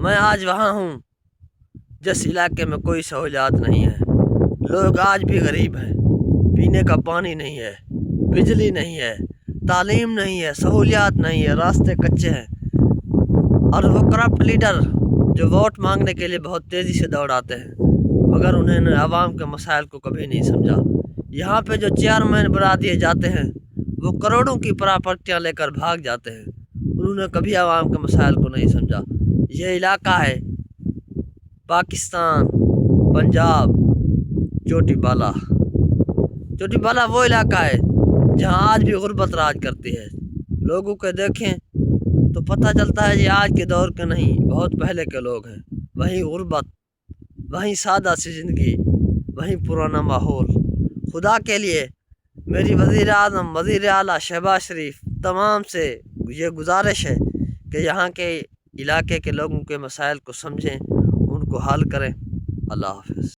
میں آج وہاں ہوں جس علاقے میں کوئی سہولیات نہیں ہے، لوگ آج بھی غریب ہیں، پینے کا پانی نہیں ہے، بجلی نہیں ہے، تعلیم نہیں ہے، سہولیات نہیں ہے، راستے کچے ہیں، اور وہ کرپٹ لیڈر جو ووٹ مانگنے کے لیے بہت تیزی سے دوڑ آتے ہیں مگر انہوں نے عوام کے مسائل کو کبھی نہیں سمجھا۔ یہاں پہ جو چیئرمین بنا دیے جاتے ہیں وہ کروڑوں کی پراپرٹیاں لے کر بھاگ جاتے ہیں، انہوں نے کبھی عوام کے مسائل کو نہیں سمجھا۔ یہ علاقہ ہے پاکستان، پنجاب، چوٹی بالا۔ چوٹی بالا وہ علاقہ ہے جہاں آج بھی غربت راج کرتی ہے۔ لوگوں کو دیکھیں تو پتہ چلتا ہے یہ آج کے دور کے نہیں، بہت پہلے کے لوگ ہیں۔ وہیں غربت، وہیں سادہ سی زندگی، وہیں پرانا ماحول۔ خدا کے لیے میری وزیر اعظم، وزیر اعلیٰ شہباز شریف تمام سے یہ گزارش ہے کہ یہاں کے علاقے کے لوگوں کے مسائل کو سمجھیں، ان کو حل کریں۔ اللہ حافظ۔